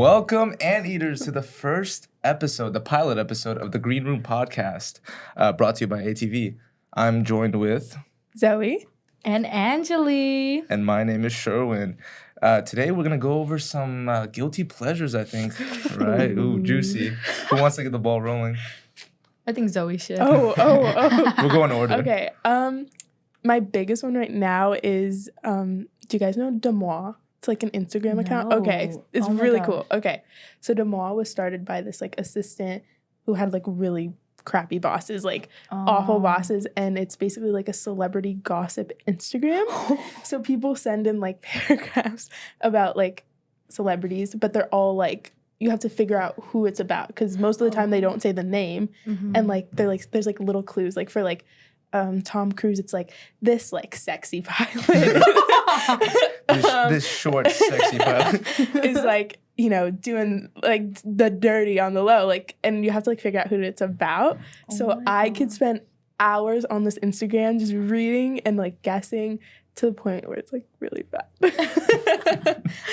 Welcome, Anteaters, to the first episode, the pilot episode of the Green Room podcast, brought to you by ATV. I'm joined with Zoe and Angeli. And my name is Sherwin. Today we're going to go over some guilty pleasures, I think. Right? Ooh, juicy. Who wants to get the ball rolling? I think Zoe should. Oh. We'll go in order. Okay. My biggest one right now is, do you guys know Demois? It's like an Instagram account. Okay. It's really cool. Okay. So Demois was started by this like assistant who had like really crappy bosses, like awful bosses. And it's basically like a celebrity gossip Instagram. So people send in like paragraphs about like celebrities, but they're all like, you have to figure out who it's about. Because most of the time they don't say the name. Mm-hmm. And like, they're like, there's like little clues. Like for like, Tom Cruise, it's like this like sexy pilot. this short sexy pilot is like, you know, doing like the dirty on the low, like, and you have to like figure out who it's about. So I could spend hours on this Instagram just reading and like guessing to the point where it's like really bad.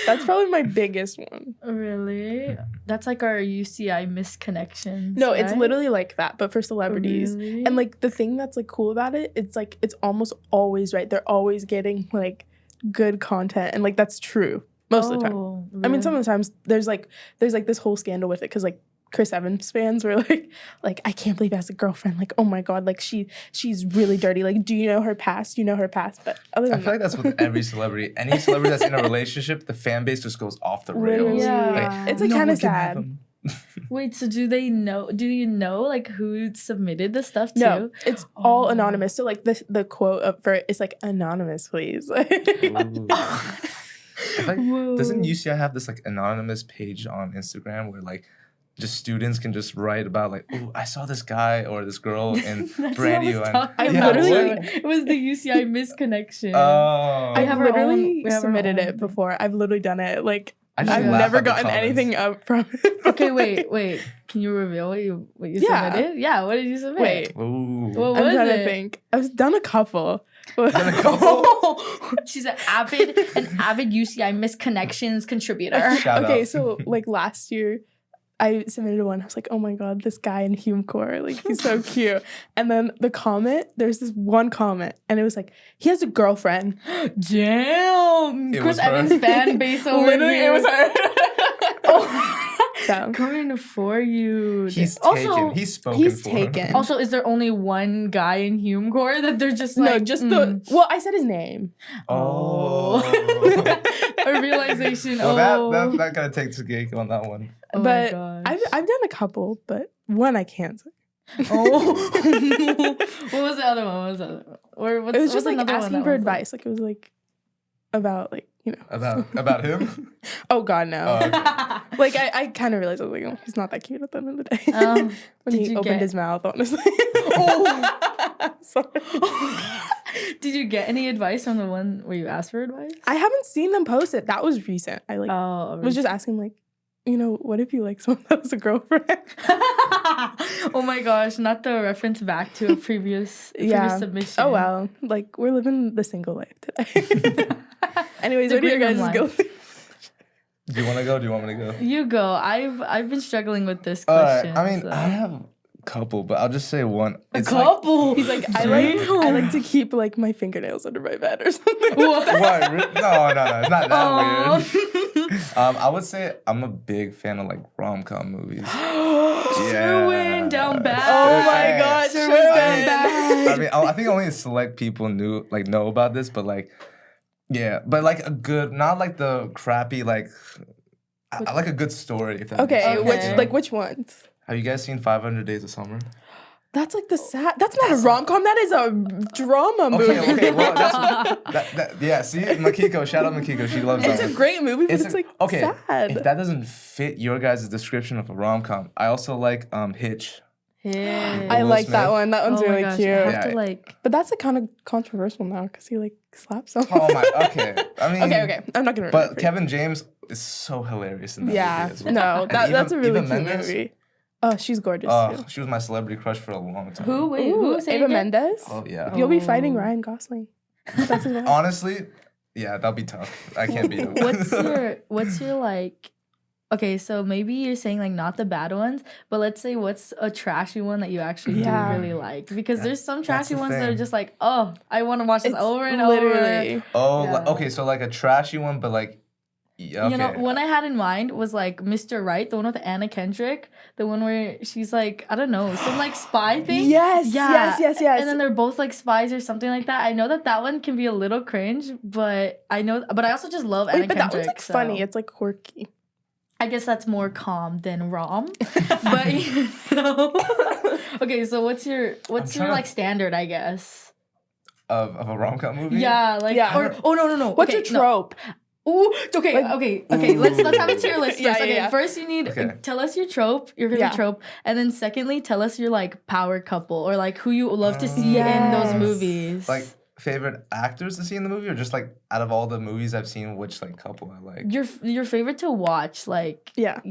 That's probably my biggest one. Really? That's like our UCI misconnections. No, right? it's literally like that, but for celebrities. Really? And like the thing that's like cool about it, it's like it's almost always right. They're always getting like good content, and like that's true most of the time. Really? I mean, some of the times there's like this whole scandal with it because like Chris Evans fans were like I can't believe he has a girlfriend. Like, oh my god, like she's really dirty. Like, do you know her past? You know her past. But other than I feel like that's with every celebrity. Any celebrity that's in a relationship, the fan base just goes off the rails. Yeah. It's like kind of sad. Wait, so do you know like who submitted the stuff too? No, it's all anonymous. So like the quote up for it is like anonymous, please. Doesn't UCI have this like anonymous page on Instagram where like just students can just write about like, oh, I saw this guy or this girl in Brandy. It was the UCI misconnection. Oh, I've literally submitted it before. I've literally done it. Like I've never gotten anything up from it. Okay, wait. Can you reveal what you submitted? Yeah, what did you submit? Wait. Ooh. What was I'm trying it? to think. I've done a couple. She's an avid UCI misconnections contributor. Okay, so like last year, I submitted one. I was like, oh my god, this guy in Hume Core, like he's so cute. And then there's this one comment, and it was like, he has a girlfriend. Damn, Chris Evans fan base over literally, here. it was her. So. Coming for you. He's taken. He's spoken He's for. taken. Also, is there only one guy in Hume Core that they're just like... No, just well, I said his name. Oh. A realization. Well, that gotta take the cake on that one. Oh but my I've done a couple, but one I can't say. Oh. What was the other one? Or it was just like asking for advice. Like it was like about like, you know. About him? Oh god, no. Oh, okay. Like I kind of realized I was like, oh, he's not that cute at the end of the day. When he opened his mouth, honestly. Oh. Sorry. Did you get any advice from the one where you asked for advice? I haven't seen them post it. That was recent. I like was just asking like, you know, what if you like someone that was a girlfriend? Oh my gosh, not the reference back to a previous submission. Oh well, like we're living the single life today. Anyways, what are your guys' guilty? Do you want to go? Do you want me to go? You go. I've been struggling with this question. I mean, I have a couple, but I'll just say one. It's couple. He's like, I like to keep like my fingernails under my bed or something. What? No, it's not that weird. I would say I'm a big fan of like rom-com movies. Sherwin down bad. Oh my god, Sherwin down bad. I mean, I think only select people know about this, but like. Yeah, but like a good, not like the crappy, like, I like a good story. If that makes sense. Which ones? Have you guys seen 500 Days of Summer? That's like the sad, that's not a rom-com, that is a drama movie. Okay, well, yeah, see, Makiko, shout out Makiko, she loves that. It's a great movie, but it's like sad. If that doesn't fit your guys' description of a rom-com, I also like Hitch. Yeah. I like that one. That one's really cute. I have to but that's like kind of controversial now because he like slaps someone. Oh my, okay. I mean, okay. I'm not gonna. But Kevin James is so hilarious in that movie as well. No, that's a really cute movie. Oh, she's gorgeous. Too. She was my celebrity crush for a long time. Who? Wait, who? Ava Mendes. Oh yeah. You'll be fighting Ryan Gosling. That's his wife. Honestly, yeah, that'll be tough. I can't beat him. What's your like okay, so maybe you're saying like not the bad ones, but let's say what's a trashy one that you actually do really like? Because there's some trashy ones that are just like, oh, I want to watch this over and over. Oh, okay, so like a trashy one, but like, okay. You know, one I had in mind was like Mr. Right, the one with Anna Kendrick, the one where she's like, I don't know, some like spy thing. Yes. And then they're both like spies or something like that. I know that one can be a little cringe, but I also just love Anna Kendrick. That one's like funny. It's like quirky. I guess that's more calm than rom. But you know. Okay, so what's your like standard, I guess? Of a rom-com movie? Yeah, like no. What's your trope? No. Ooh, okay. Let's have a tier list first. Okay, first you need tell us your trope, your favorite trope, and then secondly, tell us your like power couple or like who you love to see in those movies. Like favorite actors to see in the movie, or just like out of all the movies I've seen, which like couple I like? Your favorite to watch, like your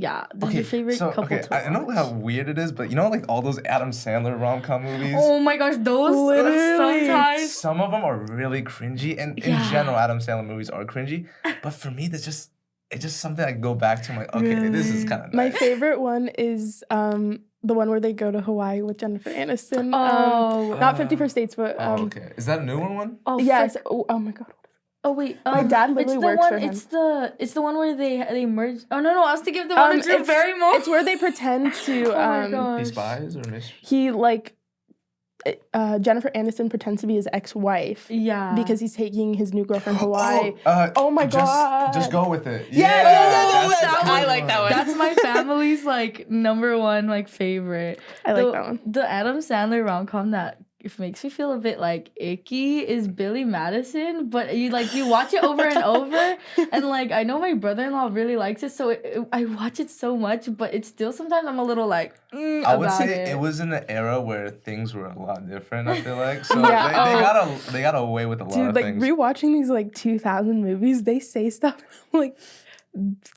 favorite couple to watch. I know how weird it is, but you know like all those Adam Sandler rom-com movies. Oh my gosh, those sometimes some of them are really cringy, and in general, Adam Sandler movies are cringy. But for me, it's just something I go back to. I'm like, okay, this is kind of nice. My favorite one is the one where they go to Hawaii with Jennifer Aniston. Not 50 First Dates, but okay. Is that a new one? Oh yes. Oh my god. Oh wait, my dad literally works for him. It's the one where they merge. Oh no, I was thinking of the one with Drew Barrymore. It's where they pretend to be spies or miss. He like Jennifer Aniston pretends to be his ex-wife. Yeah. Because he's taking his new girlfriend to Hawaii. Oh my god. Just go with it. I like that one. That's my family's like number one like favorite. I like that one. The Adam Sandler rom-com that makes me feel a bit like icky is Billy Madison, but you watch it over and over, and like I know my brother-in-law really likes it, so I watch it so much, but it's still sometimes I'm a little like I would say it was in an era where things were a lot different, I feel like, so they got away with a lot of things. Dude, like rewatching these like 2000 movies, they say stuff like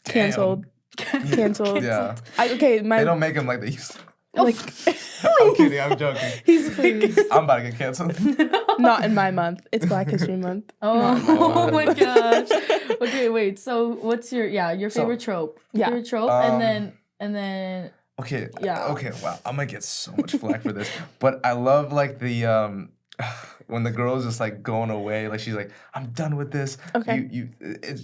canceled. Yeah. They don't make them like they used to. Like, I'm kidding, I'm joking. Please. I'm about to get canceled. Not in my month. It's Black History Month. Oh my gosh. Okay, wait. So what's your favorite trope? Favorite trope, and then. Okay. Yeah. Okay. Wow. I'm gonna get so much flack for this, but I love like the when the girl's just like going away, like she's like, I'm done with this. Okay.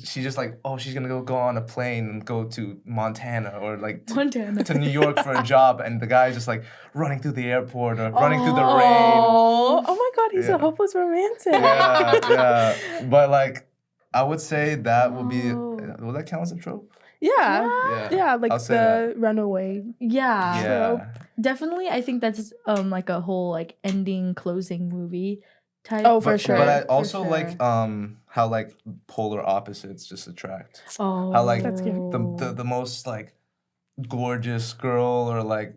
She's just like, oh, she's gonna go on a plane and go to Montana or like to New York for a job, and the guy's just like running through the airport or running through the rain. Oh my god, he's a hopeless romantic. Yeah. But like, I would say that would be. Will that count as a trope? Yeah, like the runaway. Yeah. Definitely, I think that's like a whole like ending, closing movie type. Oh, for sure. But I also like how like polar opposites just attract. Oh, how like that's cute. the most like gorgeous girl or like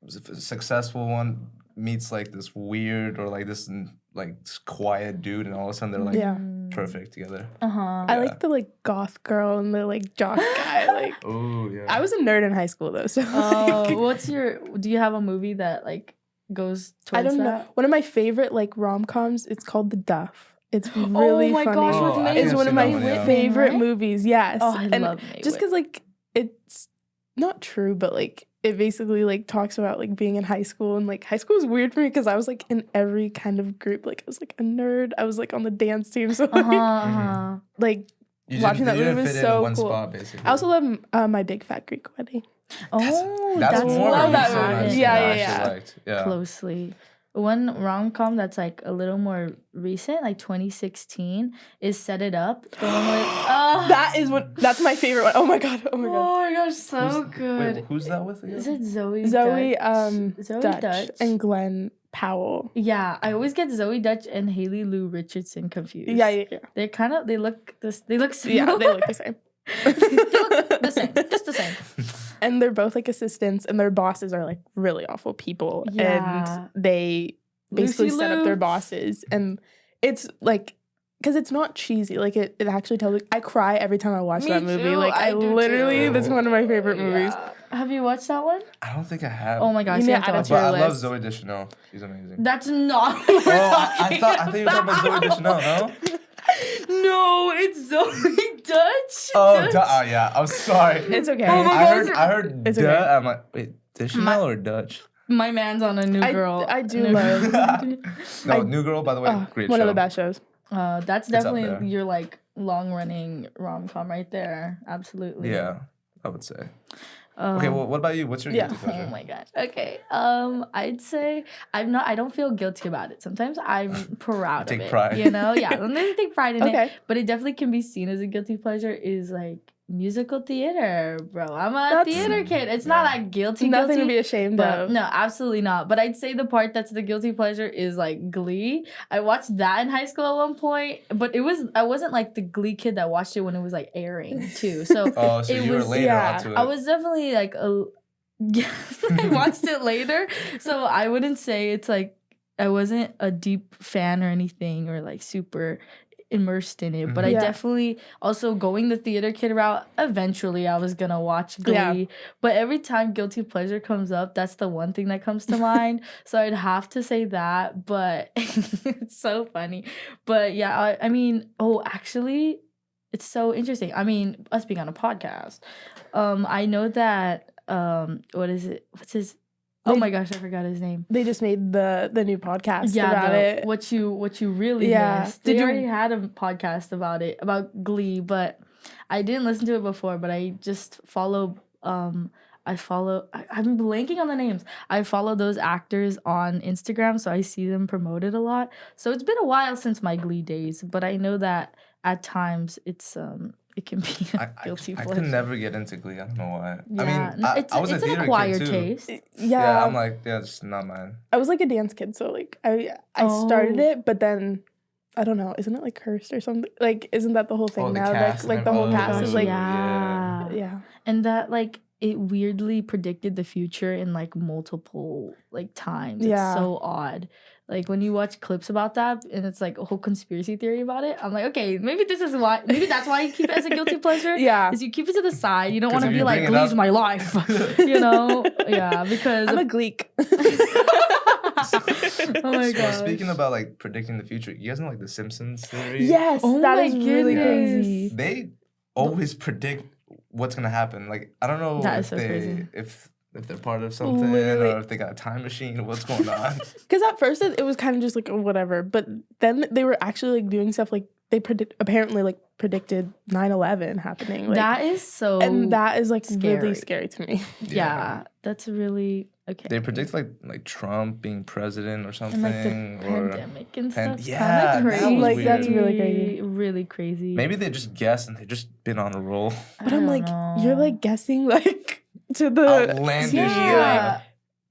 successful one meets like this weird or like this like quiet dude, and all of a sudden they're like perfect together. I like the like goth girl and the like jock guy. Like, oh yeah. I was a nerd in high school though. So do you have a movie that like goes towards that? I don't know. One of my favorite like rom-coms. It's called The Duff. It's really funny. Gosh, it's one of my favorite movies. Yes. Oh, I love Maywood. Just because like it's not true, but like it basically like talks about like being in high school, and like high school was weird for me because I was like in every kind of group. Like I was like a nerd. I was like on the dance team. So like watching that movie was so cool. Spot, I also love My Big Fat Greek Wedding. That's more love that movie. Yeah. Closely. One rom-com that's like a little more recent, like 2016, is Set It Up. The one with that's my favorite one. Oh my god. Oh my gosh, so good. Wait, who's that with again? Is it Zoe Dutch and Glenn Powell. Yeah, I always get Zoe Dutch and Haley Lou Richardson confused. Yeah. They look similar. Yeah, they look the same. They look the same, just the same. And they're both like assistants, and their bosses are like really awful people. And they basically set up their bosses. And it's like, because it's not cheesy. Like it actually tells. I cry every time I watch that movie. Too. Like I literally, that's one of my favorite movies. Have you watched that one? I don't think I have. Oh my gosh, you have to watch it. I love Zoe Deschanel. She's amazing. That's not what we're talking I thought you were talking about Zoe Deschanel, no? No, it's Zoe Dutch. Oh, yeah. I'm sorry. It's okay. Oh my I heard It's duh. okay. I'm like, wait, is Chanel or Dutch? My man's on a New Girl. I do New love. No, New Girl, by the way, great one show. of the best shows. That's It's up there. definitely your like long running rom-com right there. Absolutely. Yeah, I would say. Okay, well, what about you? What's your guilty pleasure? Oh my gosh. Okay. I'd say I don't feel guilty about it. Sometimes I'm proud of it. Take pride. You know? Yeah. Sometimes I take pride in Okay. it. But it definitely can be seen as a guilty pleasure is like musical theater, bro. I'm a That's- theater kid. It's not like guilty. Nothing to be ashamed But of. no, absolutely not. But I'd say the part that's the guilty pleasure is like Glee. I watched that in high school at one point, but I wasn't like the Glee kid that watched it when it was like airing too. So Oh, so you were later onto it. I was definitely like I watched it later, so I wouldn't say it's like I wasn't a deep fan or anything or like super immersed in it, but I definitely also going the theater kid route. Eventually, I was gonna watch Glee, but every time guilty pleasure comes up, that's the one thing that comes to mind. So I'd have to say that, but it's so funny. But yeah, I mean, actually, it's so interesting. I mean, us being on a podcast, I know that what is it? What's his? Oh my gosh, I forgot his name. They just made the new podcast about it. What you really missed. They already had a podcast about it, about Glee, but I didn't listen to it before, but I just follow I'm blanking on the names. I follow those actors on Instagram, so I see them promoted a lot. So it's been a while since my Glee days, but I know that at times it's it can be a guilty pleasure. I could never get into Glee. I don't know why. Yeah. I mean, I was a theater an acquired kid too. taste. Yeah. I'm like, it's not mine. I was like a dance kid, so like I started it, but then I don't know, isn't it like cursed or something? Like, isn't that the whole thing now? Like the whole cast is like yeah. And that like it weirdly predicted the future in like multiple like times. It's so odd. Like when you watch clips about that and it's like a whole conspiracy theory about it, I'm like, okay, maybe that's why you keep it as a guilty pleasure. Yeah. Is you keep it to the side. You don't want to if be you like, bring it Glee's up- my life. You know? Yeah, because I'm a Gleek. oh my So god. speaking about like predicting the future, you guys know like the Simpsons theory? Yes, Oh that my is really goodness. crazy. They always predict what's gonna happen. Like I don't know That if is so crazy. if they're part of something Literally. or if they got a time machine. What's going on? Because at first it was kind of just like whatever, but then they were actually like doing stuff like they predicted 9/11 happening. Like, that is so and that is like scary. really scary to me. yeah, that's really okay. They predict like Trump being president or something, and like the or pandemic and stuff. yeah, Kinda that crazy. was Like, that's weird. really crazy. Really crazy. Maybe they just guessed and they just been on a roll. But I'm like, you're like guessing like to the Outlandish, yeah.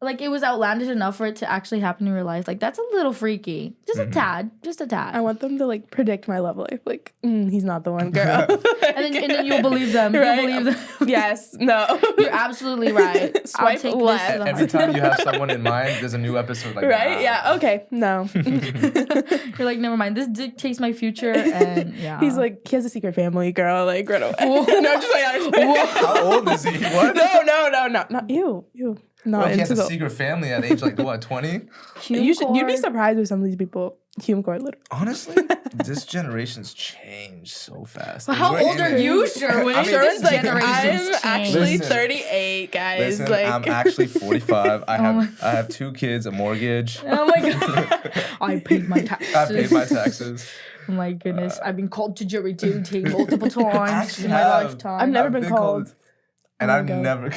Like it was outlandish enough for it to actually happen in real life. Like that's a little freaky. Just a tad. Just a tad. I want them to like predict my love life. Like, he's not the one, girl. and then you'll believe them. Right? You'll believe them. Yes, no. You're absolutely right. I'll Swipe take left. this to the Every heart. time you have someone in mind, there's a new episode. Like Right? nah. Yeah. Okay. No. You're like, never mind. This dictates my future, and yeah. He's like, he has a secret family, girl. Like, right away. No, just like, How old is he? What? no, not you. Not Well, if he has into a the. secret family at age like what, 20? You'd be surprised with some of these people. Hume Core, literally. Honestly, this generation's changed so fast. How We're old in are it. you, Sherwin? I mean, Sherwin's like, generation's I'm changed. actually Listen. 38, guys. Listen, like, I'm actually 45. I my- have 2 kids, a mortgage. Oh my god! I paid my taxes. I paid my taxes. Oh my goodness! I've been called to jury duty multiple times actually in my have. lifetime. I've never been called. And Oh my I've God. never.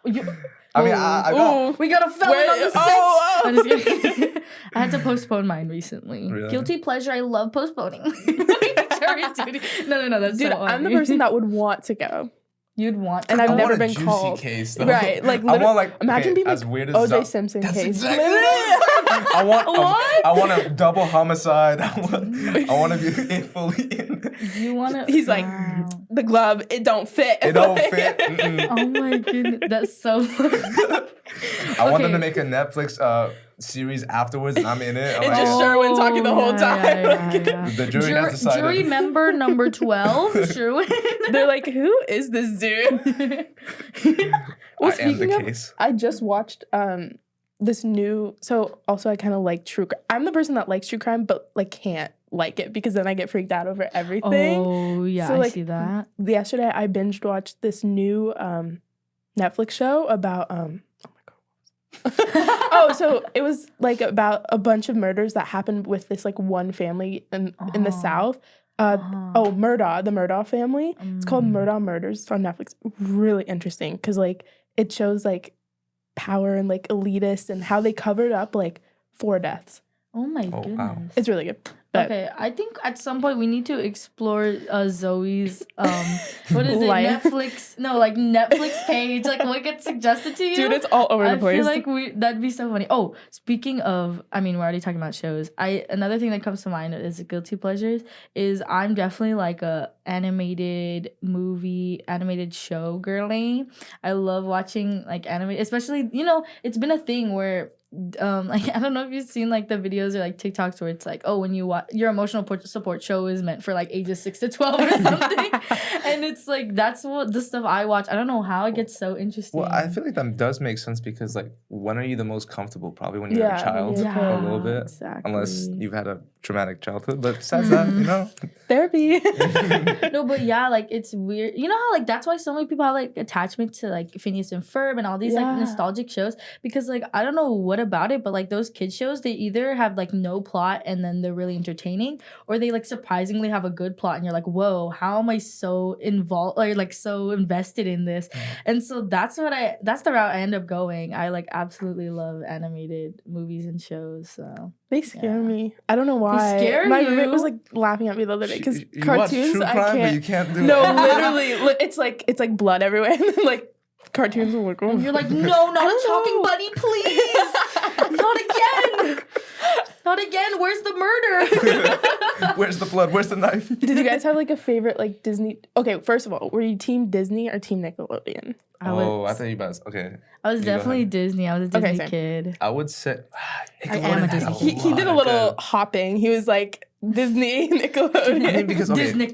You- I mean, I got. we got a felon Where- on the set. oh. I'm just kidding. I had to postpone mine recently. Really? Guilty pleasure. I love postponing. Jury duty. No. That's Dude, so I'm the funny. person that would want to go. You'd want. And to I've go. never want a been juicy called. case, though. Right, like, I want like imagine being as like weird as O.J. that- Simpson That's case. exactly Literally. I want. What? I want a double homicide. I want to be fully in. You want to? He's like, the glove, it don't fit. It don't fit. Mm-mm. Oh my goodness, that's so funny. I want them to Okay. make a Netflix series afterwards, and I'm in it. I'm It's like, just Sherwin talking the whole time. Yeah. the jury has decided. Jury member number 12, Sherwin. They're like, who is this dude? Well, I am the speaking of, case. I just watched this new. So also, I kind of like true. I'm the person that likes true crime, but like can't like it because then I get freaked out over everything. Oh yeah, so, I like, see that. Yesterday, I binged watched this new Netflix show about so it was like about a bunch of murders that happened with this like one family in the South. Murdaugh, the Murdaugh family. It's called Murdaugh Murders. It's on Netflix. Really interesting because like it shows like power and like elitist and how they covered up like 4 deaths. Oh my goodness. Wow. It's really good. But okay, I think at some point we need to explore Zoe's what is it? Life. Netflix page. Like what gets suggested to you? Dude, it's all over the place. I feel like that'd be so funny. Oh, speaking of, I mean, we're already talking about shows. Another thing that comes to mind is guilty pleasures. Is I'm definitely like a animated show girly. I love watching like anime, especially it's been a thing where. Like I don't know if you've seen like the videos or like TikToks where it's like, oh, when you watch your emotional support show is meant for like ages 6 to 12 or something, and it's like that's what the stuff I watch. I don't know how it gets so interesting. Well, I feel like that does make sense because like when are you the most comfortable? Probably when you're a child, a little bit, exactly. unless you've had a traumatic childhood. But besides that, therapy. No, but yeah, like it's weird. You know how like that's why so many people have like attachment to like Phineas and Ferb and all these like nostalgic shows because like I don't know what about it, but like those kids shows, they either have like no plot and then they're really entertaining, or they like surprisingly have a good plot and you're like, whoa, how am I so involved or like so invested in this? And so that's the route I end up going. I like absolutely love animated movies and shows. So they scare me. I don't know why. They scare My you? roommate was like laughing at me the other day because you cartoons watch true crime, I can't. But you can't do no, it. literally, it's like blood everywhere, and then like cartoons will work. And you're like, no, not a talking bunny, please. Not again. Not again. Where's the murder? Where's the blood? Where's the knife? Did you guys have like a favorite like Disney? Okay, first of all, were you team Disney or team Nickelodeon? I thought you guys. Okay. I was definitely Disney. I was a Disney kid. I would say I am a Disney kid. He did a little hopping. He was like Disney, Nickelodeon. I mean, because Disney.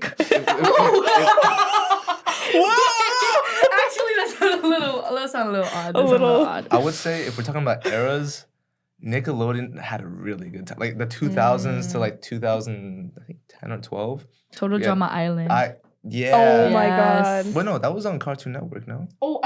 Actually, that sounds a little odd. A little odd. I would say if we're talking about eras, Nickelodeon had a really good time. Like the 2000s to like 2010 or 12. Total Drama Island. Oh my god. Well, no, that was on Cartoon Network, no? Oh,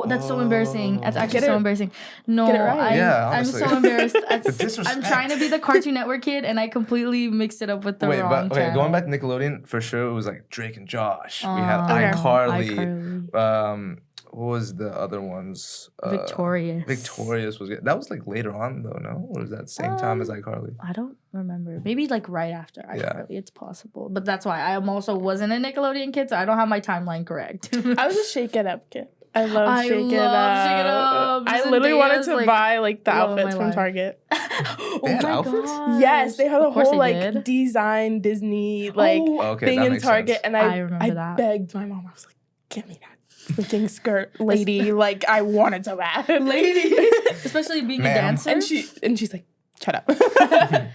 that's so embarrassing. That's actually Get so it- embarrassing. No, get it right. I'm honestly. so embarrassed. The disrespect. I'm trying to be the Cartoon Network kid, and I completely mixed it up with the wrong channel. Going back to Nickelodeon, for sure, it was like Drake and Josh. We had Okay. iCarly. What was the other ones? Victorious was good. That was like later on though, no? Or was that same time as iCarly? I don't remember. Maybe like right after iCarly. It's possible. But that's why I also wasn't a Nickelodeon kid, so I don't have my timeline correct. I was a Shake It Up kid. I love Shake It Up. I literally wanted to buy like the outfits from life. Target. They had outfits? Yes, they had a whole like did. design Disney like thing in Target, and I remember that. begged my mom. I was like, "Get me that freaking skirt, lady!" Like I wanted so bad, lady. Especially being a dancer. And she's like, "Shut up."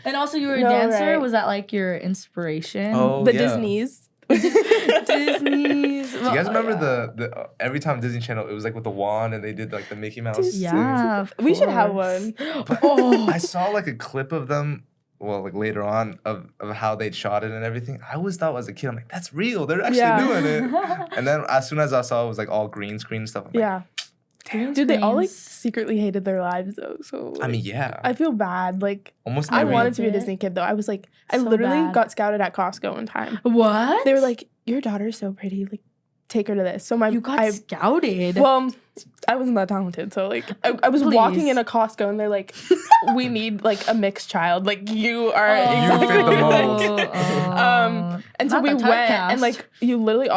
And also, you were a No, dancer. right. Was that like your inspiration? Oh, The yeah. Disneys. Disney's. Do you guys remember the every time Disney Channel, it was like with the wand and they did like the Mickey Mouse Yeah, things? We should have one. I saw like a clip of them, well, like later on, of how they shot it and everything. I always thought as a kid, I'm like, that's real. They're actually doing it. And then as soon as I saw it was like all green screen stuff, I'm like, damn. Dude, they all like secretly hated their lives though. So like, I mean, yeah. I feel bad. Like Almost I every- wanted to be a Disney kid though. I was like, I So literally bad. got scouted at Costco one time. What? They were like, your daughter's so pretty. Like, take her to this. So you got scouted. Well, I wasn't that talented. So like, I was walking in a Costco and they're like, we need like a mixed child. Like you are You fit the mold. and so Not we the went typecast. and like you literally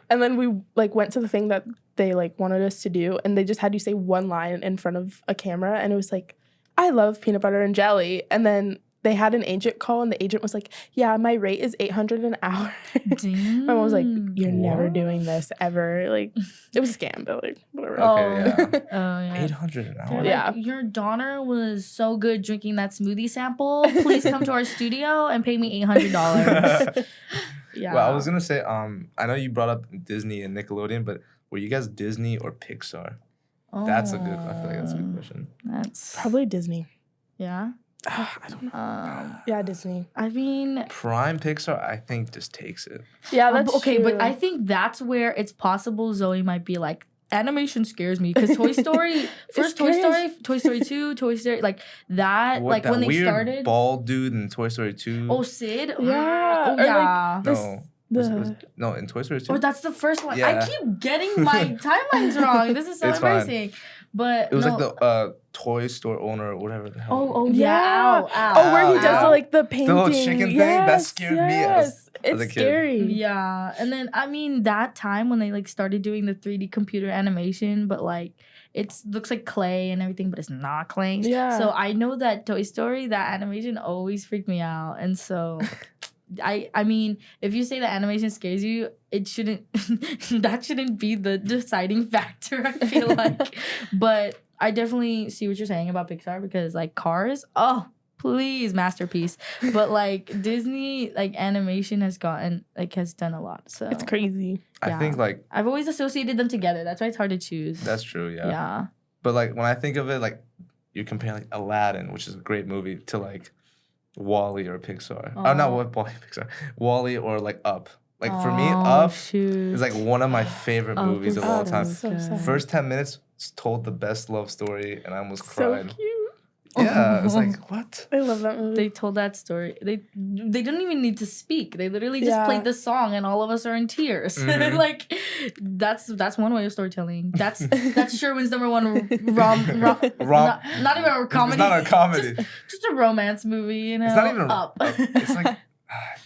and then we like went to the thing that they like wanted us to do, and they just had you say one line in front of a camera, and it was like, I love peanut butter and jelly. And then they had an agent call, and the agent was like, yeah, my rate is $800 an hour. My mom was like, you're never doing this ever. Like, it was a scam, but like, whatever. Okay, yeah. 800 an hour. They're Yeah. like, your daughter was so good drinking that smoothie sample. Please come to our studio and pay me $800. Yeah. Well, I was gonna say, I know you brought up Disney and Nickelodeon, but were you guys Disney or Pixar? That's a good. I feel like that's a good question. That's Probably Disney. yeah. I don't know. Yeah, Disney. I mean, Prime Pixar, I think, just takes it. Yeah, that's okay, true. but I think that's where it's possible Zoe might be like, animation scares me because Toy Story, first Toy Story, Toy Story 2, Toy Story, like that, What, like that when they weird started. bald dude in Toy Story 2. Oh, Sid? Yeah. Oh, Or, like, yeah. No, in Toy Story 2? Oh, that's the first one. Yeah. I keep getting my timelines wrong. This is so It's embarrassing. But it was no. like the toy store owner or whatever the hell. Oh, yeah. Ow, ow. Oh, where he Ow, does yeah. like the painting. The little chicken thing? That scared me as a It's kid. scary. Yeah, and then I mean that time when they like started doing the 3D computer animation, but like looks like clay and everything, but it's not clay. Yeah. So I know that Toy Story, that animation always freaked me out, and so I mean, if you say that animation scares you, it shouldn't. That shouldn't be the deciding factor. I feel like, but I definitely see what you're saying about Pixar because like Cars, oh please, masterpiece. But like Disney, like animation has done a lot. So It's crazy. I think like I've always associated them together. That's why it's hard to choose. that's true, yeah. Yeah. But like when I think of it, like you compare like Aladdin, which is a great movie, to like Wall-E or Pixar. Oh, not Wall-E, Pixar. Wall-E or like Up. Like for me, Up is like one of my favorite movies of all time. So sad. First 10 minutes told the best love story, and I almost So cried. cute. Yeah, it's like what? I love that movie. They told that story. They didn't even need to speak. They literally just played the song, and all of us are in tears. Mhm. Like that's one way of storytelling. That's Sherwin's number one not even a comedy. It's not a comedy. Just a romance movie. You know, It's not even Up. It's like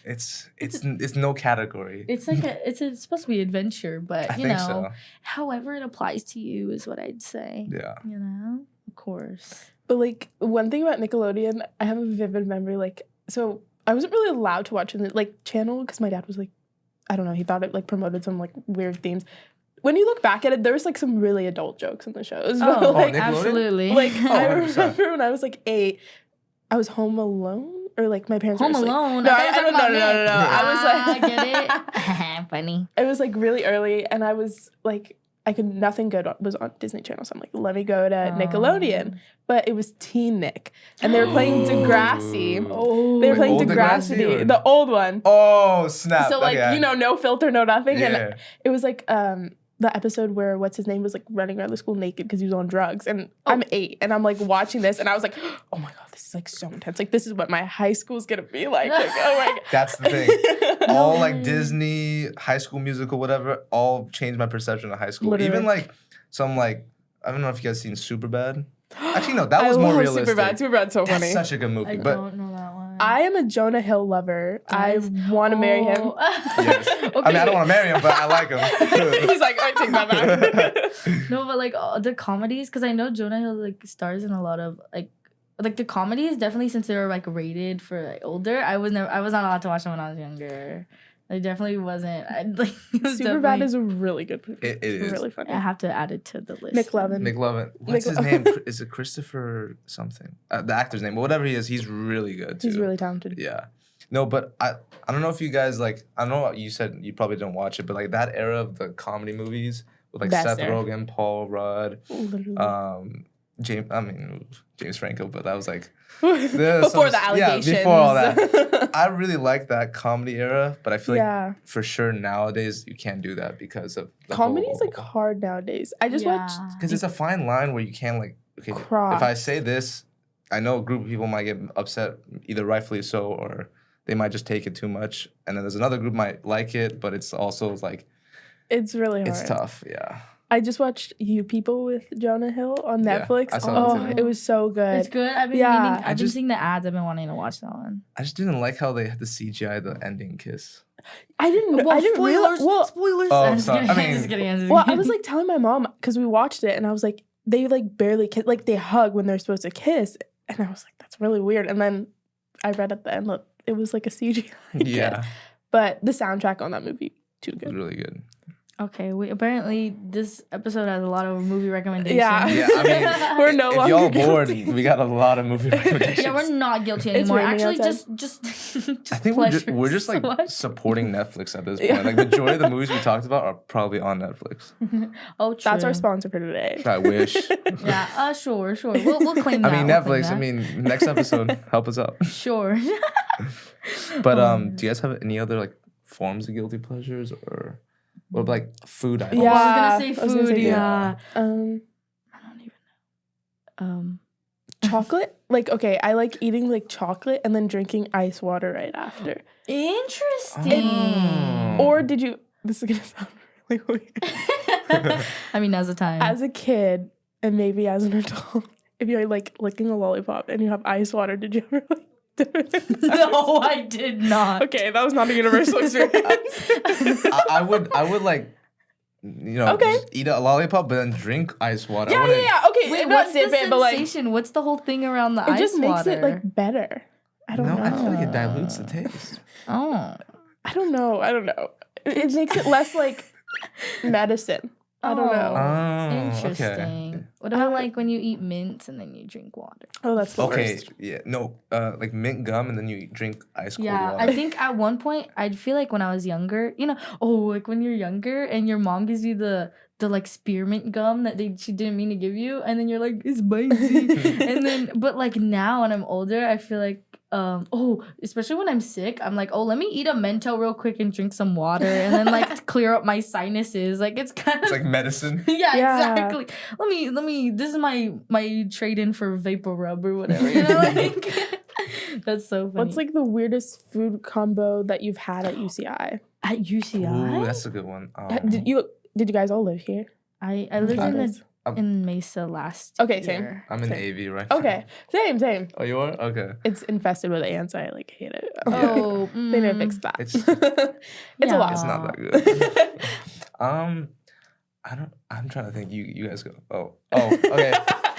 it's no category. It's like it's supposed to be adventure, but I you think know, so. however it applies to you is what I'd say. Yeah. You know, of course. But like one thing about Nickelodeon, I have a vivid memory. Like, so I wasn't really allowed to watch the like channel because my dad was like, I don't know, he thought it like promoted some like weird themes. When you look back at it, there was like some really adult jokes in the shows. But, Oh, like, absolutely. like I 100%. remember when I was like 8, I was home alone. Or like my parents Home were asleep. Alone. No, I thought you were talking about Nick. no. I was like, get it? Funny. it was like really early, and I was like, nothing good was on Disney Channel, so I'm like, let me go to Nickelodeon. But it was Teen Nick, and they were playing Degrassi. Oh, They were playing old Degrassi, Degrassi or- the old one. Oh snap! So like Okay. no filter, no nothing, Yeah. and it was like the episode where what's his name was like running around the school naked because he was on drugs, and I'm 8, and I'm like watching this, and I was like, oh my god, this is like so intense. Like this is what my high school's gonna be like. Like oh my god. That's the thing. All like Disney, High School Musical, whatever, all changed my perception of high school. Literally. Even like some like I don't know if you guys seen Superbad. Actually, no, that was I more love realistic. Superbad's so funny. That's such a good movie. I But don't know that one. I am a Jonah Hill lover. I want to marry him. yes. I mean, I don't want to marry him, but I like him. He's like, I take that back. No, but like the comedies, because I know Jonah Hill like stars in a lot of like the comedies. Definitely, since they were like rated for like older, I was not allowed to watch them when I was younger. I definitely wasn't. It was Superbad is a really good movie. It It's is. really funny. I have to add it to the list. McLovin. McLovin. What's his name? Is it Christopher something? The actor's name. But whatever he is, he's really good too. He's really talented. Yeah. No, but I don't know if you guys like, I know you said you probably don't watch it, but like that era of the comedy movies with like Best Seth era. Rogen, Paul Rudd, Literally. James Franco, but that was like Before the allegations. Yeah, before all that. I really like that comedy era, but I feel like Yeah. for sure nowadays you can't do that because of the Comedy is like hard nowadays. I just watched because it's a fine line where you can't like okay Cross. if I say this, I know a group of people might get upset, either rightfully so or they might just take it too much, and then there's another group might like it, but it's also like it's really hard. it's tough. Yeah. I just watched You People with Jonah Hill on Yeah, Netflix. I saw that Oh, too. it was so good. It's good. I've been Yeah. meaning, I've been just- seeing the ads. I've been wanting to watch that one. I just didn't like how they had the CGI the ending kiss. I didn't realize. Well, spoilers. Oh, I'm just sorry. kidding. I mean- I'm just kidding. I'm just well, I kidding. was like telling my mom because we watched it, and I was like, they like barely kiss, like they hug when they're supposed to kiss, and I was like, that's really weird. And then I read at the end, look, it was like a CGI kiss. Yeah. But the soundtrack on that movie too It was good. really good. Okay, apparently this episode has a lot of movie recommendations. Yeah. I mean, We're no if longer y'all bored, guilty. we got a lot of movie recommendations. Yeah, we're not guilty It's anymore. raining Actually, outside. just I think we're pleasures just like to watch. supporting Netflix at this point. Yeah. Like majority of the movies we talked about are probably on Netflix. Oh, true. That's our sponsor for today. I wish. Yeah, sure. We'll claim that. I mean, we'll claim Netflix. I that. mean, next episode, help us out. Sure. But do you guys have any other like forms of guilty pleasures or like food items? Yeah. I was gonna say food. food. Yeah. I don't even know. Chocolate? Like, okay, I like eating like chocolate and then drinking ice water right after. Interesting. Or did you? This is gonna sound really weird. I mean, as a time. As a kid and maybe as an adult, if you're like licking a lollipop and you have ice water, did you ever like dip it in ice No, water? I did not. Okay, that was not a universal experience. I would like, just eat a lollipop but then drink ice water. Yeah. Okay, Wait, not what's the dip it, but like sensation? What's the whole thing around the it ice just makes water? it like better. I don't know. I feel like it dilutes the taste. Oh. I don't know. It makes it less like medicine. I don't know. Oh, Interesting. okay. What about like when you eat mints and then you drink water? Oh, that's the Okay, worst. yeah, no, like mint gum and then you drink ice cold Yeah, water. I think at one point I'd feel like when I was younger, like when you're younger and your mom gives you the like spearmint gum that she didn't mean to give you, and then you're like, it's spicy. And then but like now when I'm older, I feel like especially when I'm sick, I'm like, let me eat a Mento real quick and drink some water and then like clear up my sinuses. Like it's kind of It's like medicine. yeah, Yeah. exactly. Let me this is my trade in for Vapor Rub or whatever, like that's so funny. What's like the weirdest food combo that you've had at UCI? at UCI? Ooh, that's a good one. Did you guys all live here? I lived Others? in Mesa last Okay, same. year. I'm in Same. AV right now. Okay, same. Oh, you are? Okay. It's infested with ants. I like hate it. Oh, They never fixed that. It's- It's a lot. It's not that good. I'm trying to think. You guys go. Oh, okay.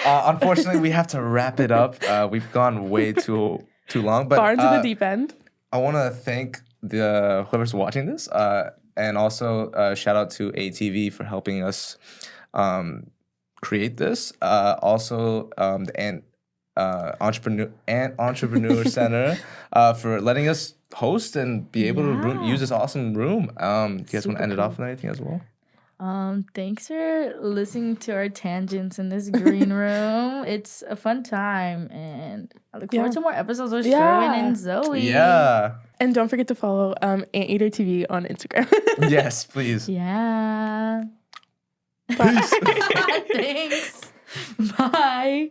Unfortunately, we have to wrap it up. We've gone way too long. But Far into the deep end. I want to thank whoever's watching this, and also shout out to ATV for helping us create this. Also, the ANTrepreneur Center for letting us host and be able to use this awesome room. Do you guys want to end it off with anything as well? Thanks for listening to our tangents in this green room. It's a fun time, and I look forward to more episodes with Sherwin and Zoe. Yeah. And don't forget to follow AnteaterTV on Instagram. Yes, please. Yeah. Peace. Thanks. Bye.